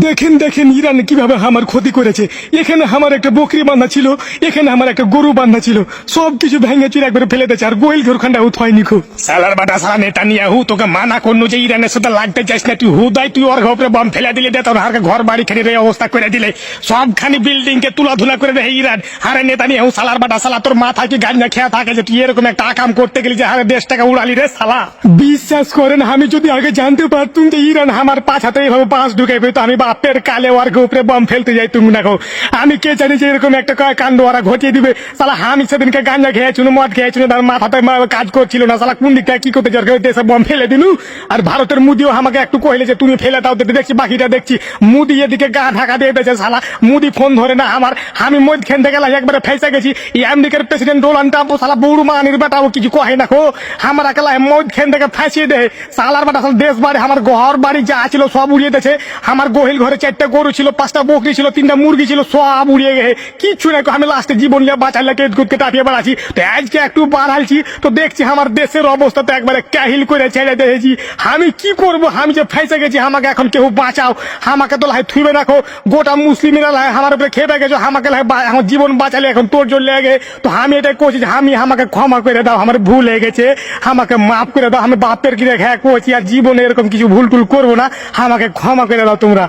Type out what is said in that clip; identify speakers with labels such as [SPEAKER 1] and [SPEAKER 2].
[SPEAKER 1] দেখেন দেখেন ইরান কিভাবে আমার ক্ষতি করেছে। এখানে আমার একটা বকরি বান্ধা ছিল, এখানে আমার একটা গরু বান্ধা ছিল, সবকিছু ভেঙে চুরে একবারে ফেলে দিয়েছে। আর গোয়েল ঘরখানটা হয়নি খুব। সালার বাটা সালা নেতানিয়াহু, তোকে মানা করলো যে ইরানের সাথে লাগতে চাইস না, তুই হুদাই তুই ওর ঘরে বম ফেলে দিলে দে, তোর হারকে ঘর বাড়ি খানি এই অবস্থা করে দিলে, সবখানি বিল্ডিং কে তুলাধুলা করে দেয় ইরান। হারে নেতানিয়াহু সালার বাটা সালা, তোর মাথায় কি গাঞ্জা খেয়া থাকে যে তুই এরকম একটা আকাম করতে গেলি যে হারে দেশটাকে উড়ালি রে সালা। বিশ্বাস করেন আমি যদি আগে জানতে পারতুম যে ইরান আমার পাছাতে এইভাবে বাঁশ ঢুকাইবে, তো আমি বাপের কালে ওর উপরে বম ফেলতে যাই। তুমি না গো, আমি কে জানি যে এরকম একটা কাণ্ড ওরা ঘটিয়ে দিবে। সালা আমি সেদিনকে গাঞ্জা খেয়েছিল, মদ খেয়েছিল, তার মাথাতে কাজ করছিল না। সালা কোন দিকটা কি করতে যার দেশে বম ফেলে দিলু। আর ভারতের মুদিও আমাকে একটু কইলে যে তুমি ফেলে দাও, দেখছি বাকিটা দেখছি মুদি এদিকে গা ঢাকা দিয়ে দিয়েছে। সালা মুদি ফোন ধরে না আমার, আমি মধ্যখান থেকে একবারে ফেসে গেছি। আমেরিকার প্রেসিডেন্ট ডোনাল্ড ট্রাম্প সালা বড় মানির বেটাও কিছু কহে না খো, আমার একেলা মধ্যখান থেকে ফাঁসিয়ে দেয়। সালার বেটা সালা দেশ বাড়ি আমার ঘর বাড়ি যা ছিল সব উড়িয়ে দিয়েছে। আমার গোহিল ঘরে 4টা গরু ছিল, 5টা বকরি ছিল, 3টা মুরগি ছিল, সব উড়িয়ে গেছে। কিচ্ছু নাই, আমি লাস্টে জীবন নিয়ে বাঁচালে কেটকুটকে টাপিয়ে বেড়াচ্ছি। তো আজকে একটু বাড়াইছি তো দেখছি আমার দেশের অবস্থা তো একবারে কাহিল করে ছেড়ে দিয়েছি। আমি কি করব, আমি যে ফেসে গেছি, আমাকে এখন কেউ বাঁচাও। আমাকে তো লাই থুইবে রাখো, গোটা মুসলিমেরা লাই আমার উপরে খেপে গেছো, আমাকে লাই আমার জীবন বাঁচালে এখন তোর জন্য লেগে। তো আমি এটাই করছি যে আমি আমাকে ক্ষমা করে দাও, আমার ভুল হয়ে গেছে, আমাকে মাফ করে দাও। আমি বাপের কি রেখে করছি, আর জীবনে এরকম কিছু ভুল টুল করবো না, আমাকে ক্ষমা করে দাও তোমরা।